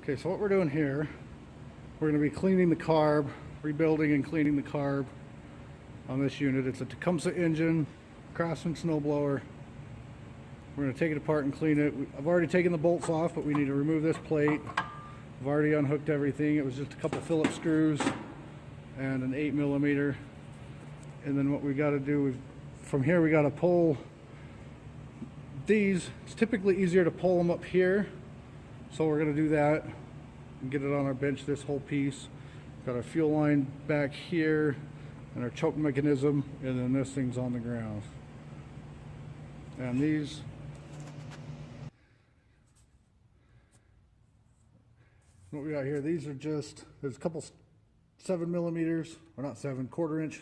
Okay, so what we're doing here, we're going to be cleaning the carb, rebuilding and cleaning the carb on this unit. It's a Tecumseh engine, Craftsman snowblower. We're going to take it apart and clean it. I've already taken the bolts off, but we need to remove this plate. I've already unhooked everything. It was just a couple Phillips screws and an 8mm. And then what we got to do, from here we got to pull these. It's typically easier to pull them up here. So we're going to do that and get it on our bench, this whole piece. Got our fuel line back here and our choke mechanism, and then this thing's on the ground. And these, what we got here, these are just, there's a couple 7mm, or not 7, 1/4 inch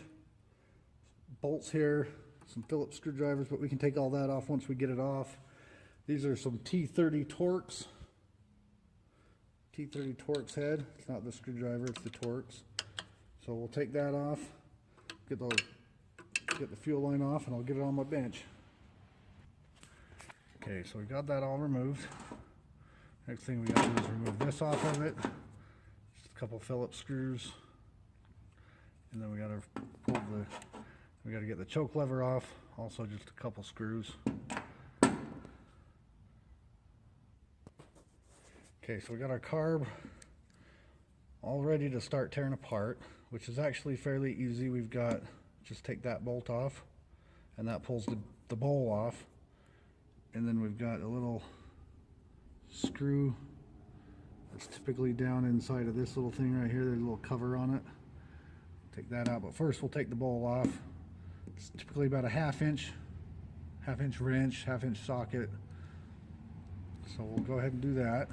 bolts here, some Phillips screwdrivers, but we can take all that off once we get it off. These are some T30 Torx. T30 Torx head. It's not the screwdriver, it's the Torx. So we'll take that off, get the fuel line off, and I'll get it on my bench. Okay, so we got that all removed. Next thing we got to do is remove this off of it. Just a couple Phillips screws. And then we got to get the choke lever off. Also just a couple screws. Okay, so we got our carb all ready to start tearing apart, which is actually fairly easy. We've got, just take that bolt off, and that pulls the bowl off. And then we've got a little screw that's typically down inside of this little thing right here. There's a little cover on it. Take that out, but first we'll take the bowl off. It's typically about a half inch wrench, half-inch socket. So we'll go ahead and do that.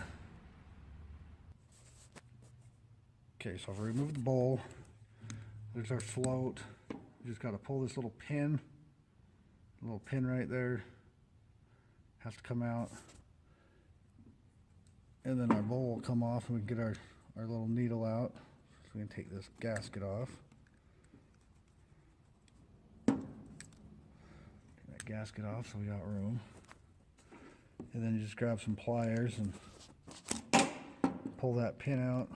Okay, so I've removed the bowl. There's our float. You just got to pull this little pin right there. Has to come out. And then our bowl will come off and we can get our little needle out. So we can take this gasket off. Get that gasket off so we got room. And then you just grab some pliers and pull that pin out.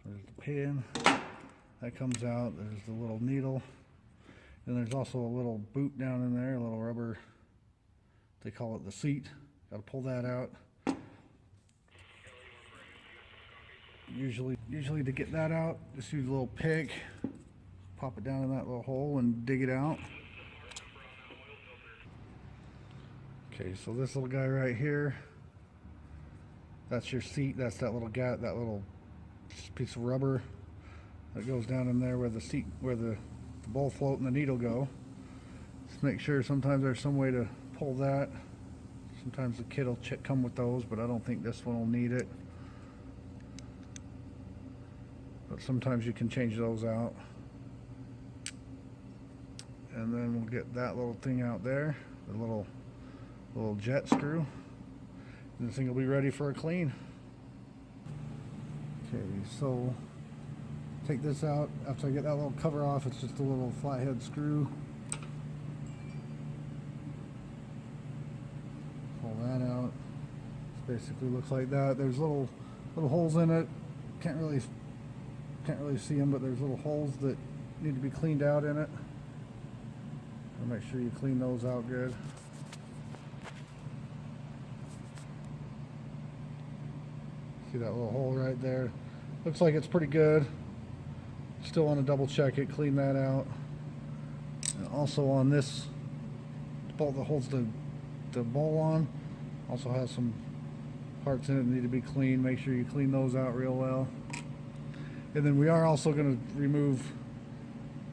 There's the pin. That comes out. There's the little needle. And there's also a little boot down in there, a little rubber, they call it the seat. Got to pull that out. Usually to get that out, just use a little pick, pop it down in that little hole and dig it out. Okay, so this little guy right here, that's your seat. That's that little piece of rubber that goes down in there where the seat, where the bowl float and the needle go. Just make sure, sometimes there's some way to pull that. Sometimes the kit will come with those, but I don't think this one will need it. But sometimes you can change those out. And then we'll get that little thing out there, the little jet screw. And this thing will be ready for a clean. Okay, so take this out. After I get that little cover off, it's just a little flathead screw. Pull that out. It basically looks like that. There's little holes in it. Can't really see them, but there's little holes that need to be cleaned out in it. So make sure you clean those out good. See that little hole right there? Looks like it's pretty good. Still want to double check it, clean that out. And also on this bolt that holds the bowl on, also has some parts in it that need to be cleaned. Make sure you clean those out real well. And then we are also going to remove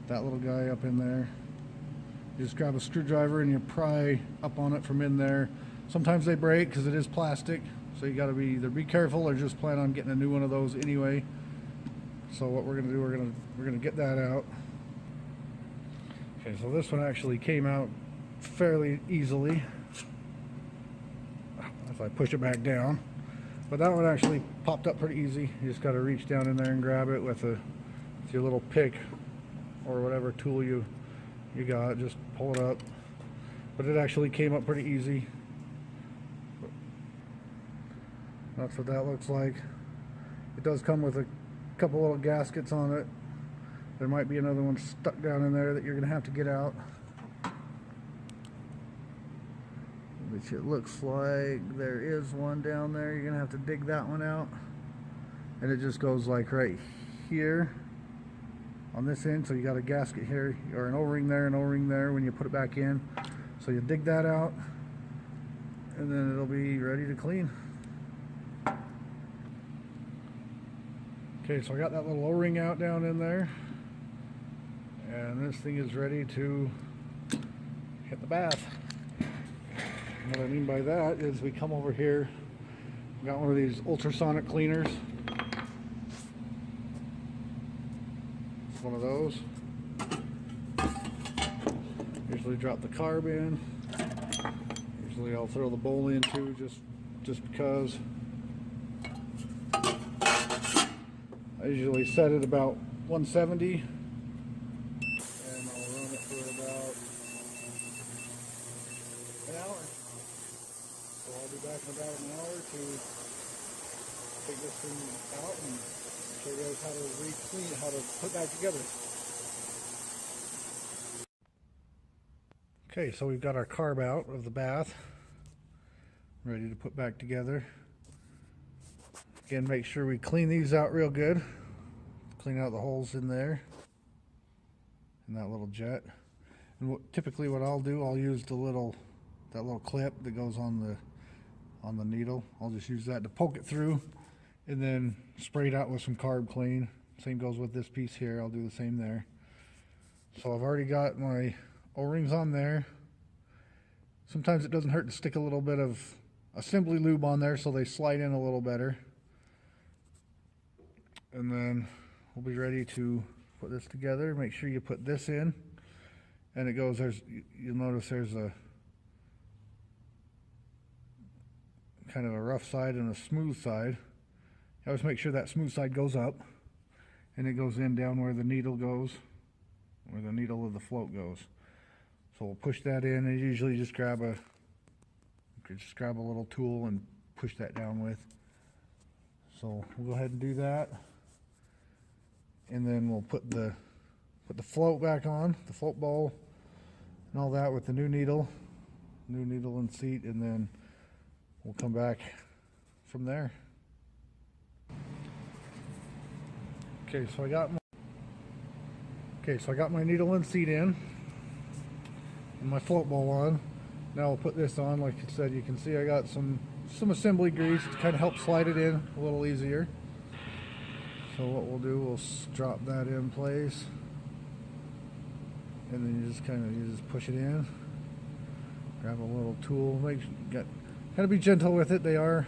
that little guy up in there. You just grab a screwdriver and you pry up on it from in there. Sometimes they break because it is plastic, so you got to either be careful or just plan on getting a new one of those anyway. So what we're going to do, we're going to get that out. Okay, so this one actually came out fairly easily if I push it back down. But that one actually popped up pretty easy. You just got to reach down in there and grab it with your little pick or whatever tool you you got it, just pull it up. But it actually came up pretty easy. That's what that looks like. It does come with a couple little gaskets on it. There might be another one stuck down in there that you're gonna have to get out. Which it looks like there is one down there. You're gonna have to dig that one out. And it just goes like right here on this end. So you got a gasket here, or an O-ring there, an O-ring there when you put it back in. So you dig that out, and then it'll be ready to clean. Okay, so I got that little O-ring out down in there, and this thing is ready to hit the bath. And what I mean by that is we come over here, we got one of these ultrasonic cleaners. It's one of those. Usually drop the carb in. Usually I'll throw the bowl in too, just because. I usually set it about 170, and I'll run it for about an hour. So I'll be back in about an hour to take this thing out and show you guys how to re-clean it, how to put that together. Okay, so we've got our carb out of the bath, ready to put back together. Again, make sure we clean these out real good. Clean out the holes in there, and that little jet. And typically what I'll do, I'll use that little clip that goes on the needle. I'll just use that to poke it through, and then spray it out with some carb clean. Same goes with this piece here. I'll do the same there. So I've already got my O-rings on there. Sometimes it doesn't hurt to stick a little bit of assembly lube on there so they slide in a little better. And then we'll be ready to put this together. Make sure you put this in, and it goes, you'll notice there's a kind of a rough side and a smooth side. You always make sure that smooth side goes up, and it goes in down where the needle goes, where the needle of the float goes. So we'll push that in, and usually just grab a little tool and push that down with. So we'll go ahead and do that, and then we'll put the float back on, the float bowl and all that with the new needle and seat, and then we'll come back from there. Okay, so I got my needle and seat in, and my float bowl on. Now we'll put this on. Like I said, you can see I got some assembly grease to kind of help slide it in a little easier. So what we'll do, we'll drop that in place, and then you just push it in. Grab a little tool. Gotta be gentle with it. They are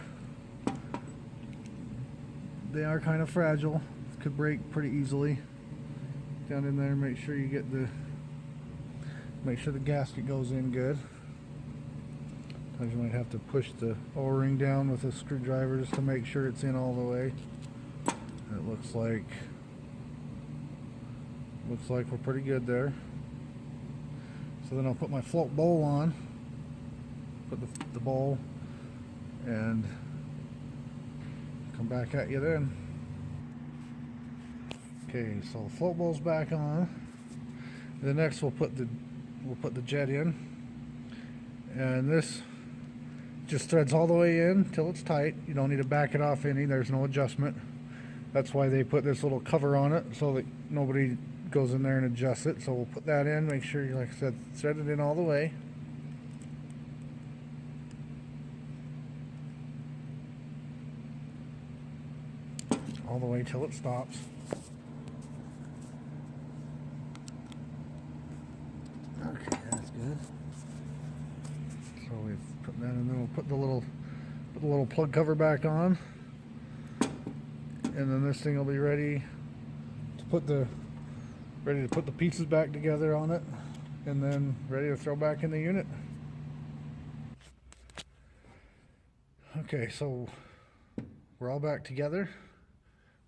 kind of fragile. Could break pretty easily. Down in there, make sure the gasket goes in good. Sometimes you might have to push the O-ring down with a screwdriver just to make sure it's in all the way. And it looks like we're pretty good there. So then I'll put my float bowl on, put the bowl, and come back at you then. Okay, so the float bowl's back on. The next we'll put the jet in, and this just threads all the way in till it's tight. You don't need to back it off any. There's no adjustment. That's why they put this little cover on it, so that nobody goes in there and adjusts it. So we'll put that in. Make sure you, like I said, thread it in all the way. All the way till it stops. Okay, that's good. So we've put that in, then we'll put the little plug cover back on, and then this thing will be ready to put the pieces back together on it, and then ready to throw back in the unit. Okay, so we're all back together,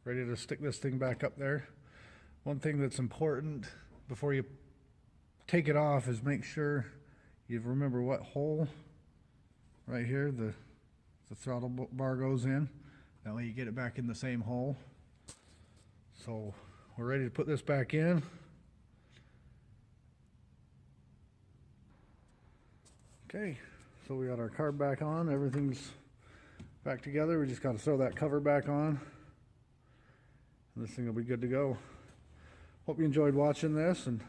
ready to stick this thing back up there. One thing that's important before you take it off is make sure you remember what hole right here the throttle bar goes in. That way you get it back in the same hole. So we're ready to put this back in. Okay, so we got our carb back on, everything's back together. We just got to throw that cover back on, and this thing will be good to go. Hope you enjoyed watching this, and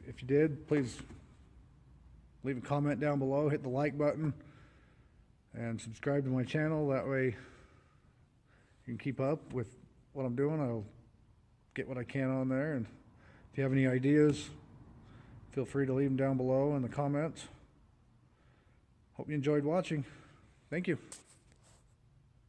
if you did, please leave a comment down below, hit the like button, and subscribe to my channel. That way you can keep up with what I'm doing. I'll get what I can on there, and if you have any ideas, feel free to leave them down below in the comments. Hope you enjoyed watching. Thank you.